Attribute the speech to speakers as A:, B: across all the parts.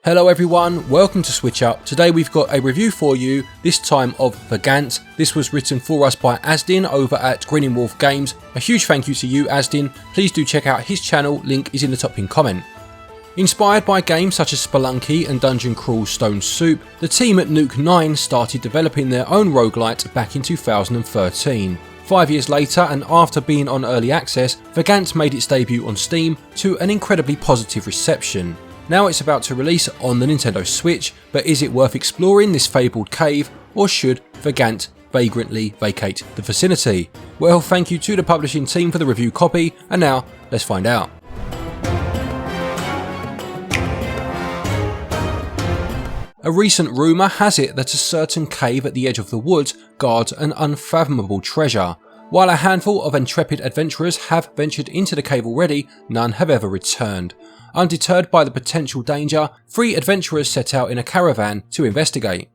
A: Hello everyone, welcome to SwitchUp. Today we've got a review for you, this time of Vagante. This was written for us by Azdin over at Grinning Wolf Games. A huge thank you to you, Azdin. Please do check out his channel, link is in the top pinned comment. Inspired by games such as Spelunky and Dungeon Crawl's Stone Soup, the team at Nuke 9 started developing their own roguelite back in 2013. 5 years later, and after being on early access, Vagante made its debut on Steam to an incredibly positive reception. Now it's about to release on the Nintendo Switch, but is it worth exploring this fabled cave, or should Vagante vagrantly vacate the vicinity? Well, thank you to the publishing team for the review copy, and now let's find out. A recent rumour has it that a certain cave at the edge of the woods guards an unfathomable treasure. While a handful of intrepid adventurers have ventured into the cave already, none have ever returned. Undeterred by the potential danger, 3 adventurers set out in a caravan to investigate.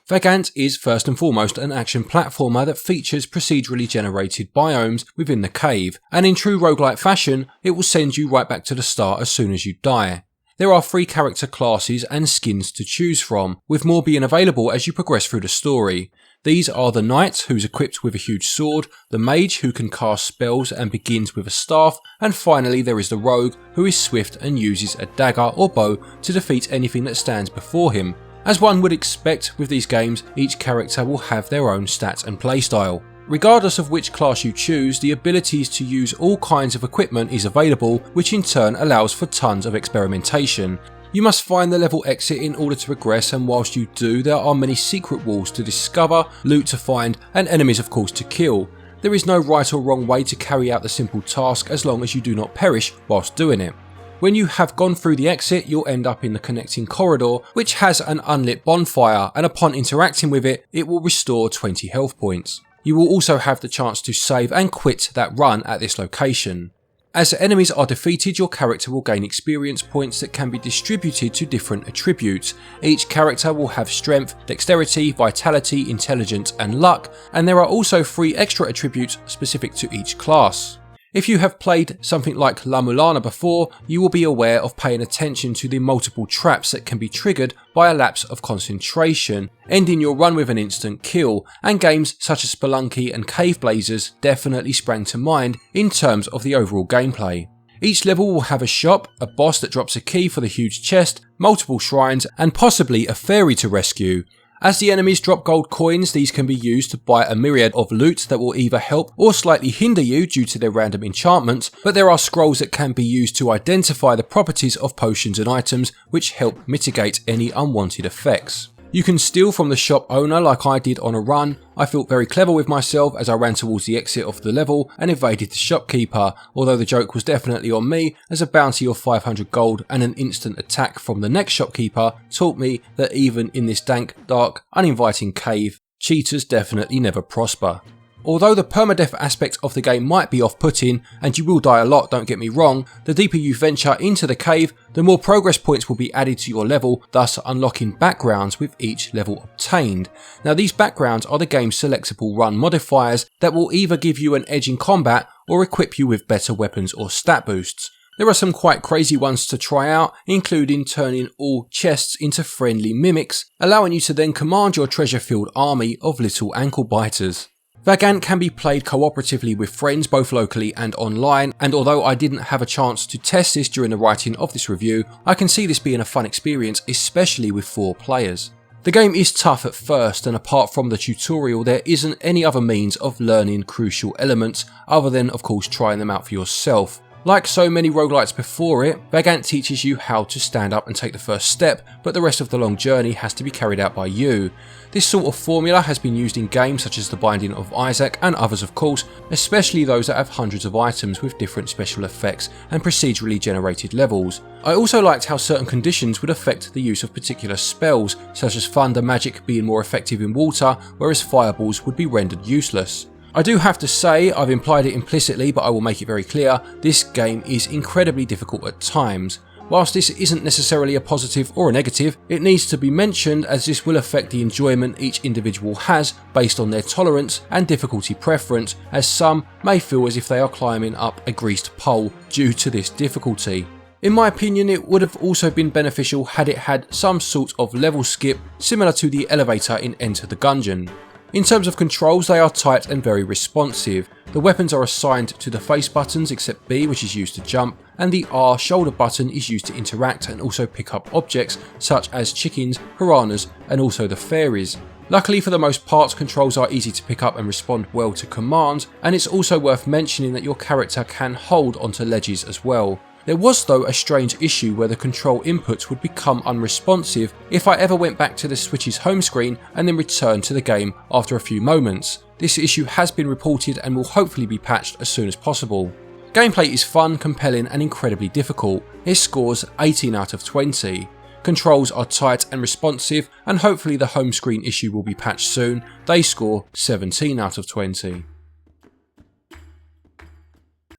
A: Vagante is first and foremost an action platformer that features procedurally generated biomes within the cave, and in true roguelite fashion, it will send you right back to the start as soon as you die. There are 3 character classes and skins to choose from, with more being available as you progress through the story. These are the Knight, who's equipped with a huge sword, the Mage, who can cast spells and begins with a staff, and finally there is the Rogue, who is swift and uses a dagger or bow to defeat anything that stands before him. As one would expect with these games, each character will have their own stats and playstyle. Regardless of which class you choose, the abilities to use all kinds of equipment is available, which in turn allows for tons of experimentation. You must find the level exit in order to progress, and whilst you do, there are many secret walls to discover, loot to find, and enemies of course to kill. There is no right or wrong way to carry out the simple task as long as you do not perish whilst doing it. When you have gone through the exit, you'll end up in the connecting corridor, which has an unlit bonfire, and upon interacting with it, it will restore 20 health points. You will also have the chance to save and quit that run at this location. As enemies are defeated, your character will gain experience points that can be distributed to different attributes. Each character will have strength, dexterity, vitality, intelligence and luck, and there are also 3 extra attributes specific to each class. If you have played something like La Mulana before, you will be aware of paying attention to the multiple traps that can be triggered by a lapse of concentration, ending your run with an instant kill, and games such as Spelunky and Cave Blazers definitely sprang to mind in terms of the overall gameplay. Each level will have a shop, a boss that drops a key for the huge chest, multiple shrines, and possibly a fairy to rescue. As the enemies drop gold coins, these can be used to buy a myriad of loot that will either help or slightly hinder you due to their random enchantments, but there are scrolls that can be used to identify the properties of potions and items, which help mitigate any unwanted effects. You can steal from the shop owner like I did on a run. I felt very clever with myself as I ran towards the exit of the level and evaded the shopkeeper, although the joke was definitely on me, as a bounty of 500 gold and an instant attack from the next shopkeeper taught me that even in this dank, dark, uninviting cave, cheaters definitely never prosper. Although the permadeath aspect of the game might be off-putting, and you will die a lot, don't get me wrong, the deeper you venture into the cave, the more progress points will be added to your level, thus unlocking backgrounds with each level obtained. Now these backgrounds are the game's selectable run modifiers that will either give you an edge in combat or equip you with better weapons or stat boosts. There are some quite crazy ones to try out, including turning all chests into friendly mimics, allowing you to then command your treasure-filled army of little ankle biters. Vagante can be played cooperatively with friends both locally and online, and although I didn't have a chance to test this during the writing of this review, I can see this being a fun experience, especially with 4 players. The game is tough at first, and apart from the tutorial there isn't any other means of learning crucial elements other than of course trying them out for yourself. Like so many roguelites before it, Vagante teaches you how to stand up and take the first step, but the rest of the long journey has to be carried out by you. This sort of formula has been used in games such as The Binding of Isaac and others of course, especially those that have hundreds of items with different special effects and procedurally generated levels. I also liked how certain conditions would affect the use of particular spells, such as thunder magic being more effective in water, whereas fireballs would be rendered useless. I do have to say, I've implied it implicitly but I will make it very clear, this game is incredibly difficult at times. Whilst this isn't necessarily a positive or a negative, it needs to be mentioned as this will affect the enjoyment each individual has based on their tolerance and difficulty preference, as some may feel as if they are climbing up a greased pole due to this difficulty. In my opinion, it would have also been beneficial had it had some sort of level skip similar to the elevator in Enter the Gungeon. In terms of controls, they are tight and very responsive. The weapons are assigned to the face buttons except B, which is used to jump, and the R shoulder button is used to interact and also pick up objects such as chickens, piranhas and also the fairies. Luckily for the most part, controls are easy to pick up and respond well to commands, and it's also worth mentioning that your character can hold onto ledges as well. There was though a strange issue where the control inputs would become unresponsive if I ever went back to the Switch's home screen and then returned to the game after a few moments. This issue has been reported and will hopefully be patched as soon as possible. Gameplay is fun, compelling and incredibly difficult. It scores 18 out of 20. Controls are tight and responsive, and hopefully the home screen issue will be patched soon. They score 17 out of 20.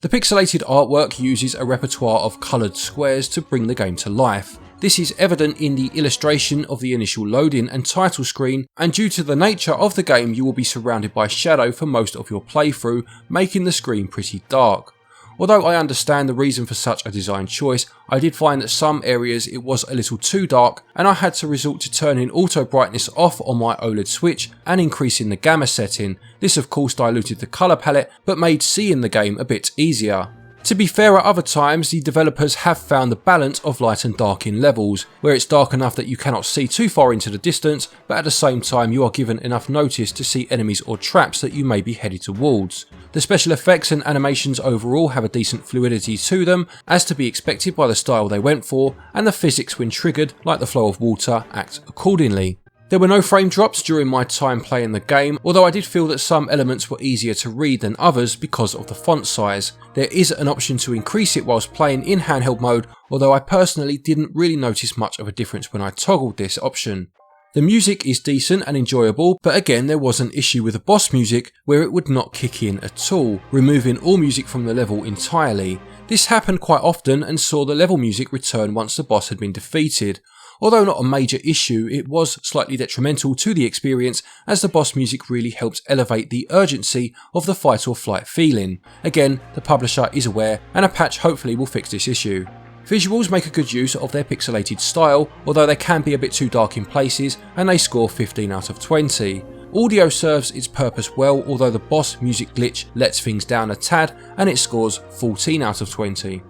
A: The pixelated artwork uses a repertoire of coloured squares to bring the game to life. This is evident in the illustration of the initial loading and title screen, and due to the nature of the game you will be surrounded by shadow for most of your playthrough, making the screen pretty dark. Although I understand the reason for such a design choice, I did find that some areas it was a little too dark and I had to resort to turning auto brightness off on my OLED Switch and increasing the gamma setting. This of course diluted the colour palette but made seeing the game a bit easier. To be fair, at other times the developers have found the balance of light and dark in levels, where it's dark enough that you cannot see too far into the distance, but at the same time you are given enough notice to see enemies or traps that you may be headed towards. The special effects and animations overall have a decent fluidity to them, as to be expected by the style they went for, and the physics when triggered, like the flow of water, act accordingly. There were no frame drops during my time playing the game, although I did feel that some elements were easier to read than others because of the font size. There is an option to increase it whilst playing in handheld mode, although I personally didn't really notice much of a difference when I toggled this option. The music is decent and enjoyable, but again there was an issue with the boss music where it would not kick in at all, removing all music from the level entirely. This happened quite often and saw the level music return once the boss had been defeated. Although not a major issue, it was slightly detrimental to the experience as the boss music really helps elevate the urgency of the fight or flight feeling. Again, the publisher is aware and a patch hopefully will fix this issue. Visuals make a good use of their pixelated style, although they can be a bit too dark in places, and they score 15 out of 20. Audio serves its purpose well, although the boss music glitch lets things down a tad and it scores 14 out of 20.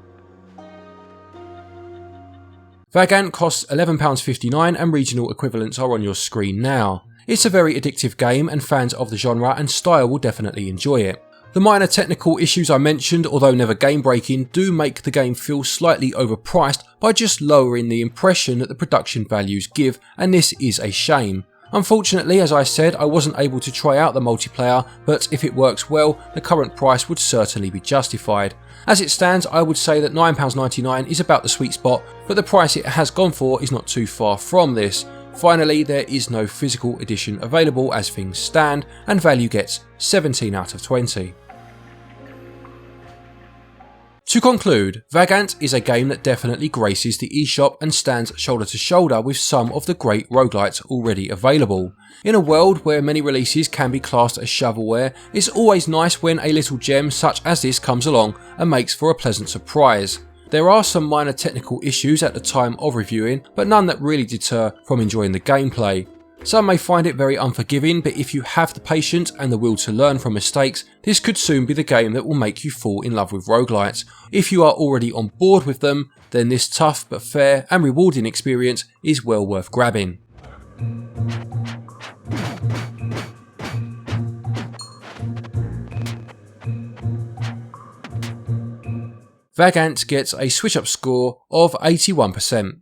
A: Vagante costs £11.59 and regional equivalents are on your screen now. It's a very addictive game and fans of the genre and style will definitely enjoy it. The minor technical issues I mentioned, although never game breaking, do make the game feel slightly overpriced by just lowering the impression that the production values give, and this is a shame. Unfortunately, as I said, I wasn't able to try out the multiplayer, but if it works well, the current price would certainly be justified. As it stands, I would say that £9.99 is about the sweet spot, but the price it has gone for is not too far from this. Finally, there is no physical edition available as things stand, and value gets 17 out of 20. To conclude, Vagante is a game that definitely graces the eShop and stands shoulder to shoulder with some of the great roguelites already available. In a world where many releases can be classed as shovelware, it's always nice when a little gem such as this comes along and makes for a pleasant surprise. There are some minor technical issues at the time of reviewing, but none that really deter from enjoying the gameplay. Some may find it very unforgiving, but if you have the patience and the will to learn from mistakes, this could soon be the game that will make you fall in love with roguelites. If you are already on board with them, then this tough but fair and rewarding experience is well worth grabbing. Vagante gets a SwitchUp score of 81%.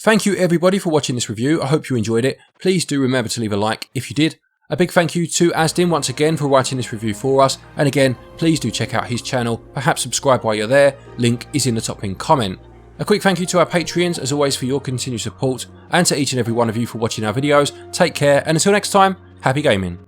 A: Thank you everybody for watching this review. I hope you enjoyed it. Please do remember to leave a like if you did. A big thank you to Azdin once again for writing this review for us, and again please do check out his channel, perhaps subscribe while you're there, link is in the top pinned comment. A quick thank you to our Patreons as always for your continued support, and to each and every one of you for watching our videos. Take care and until next time, happy gaming.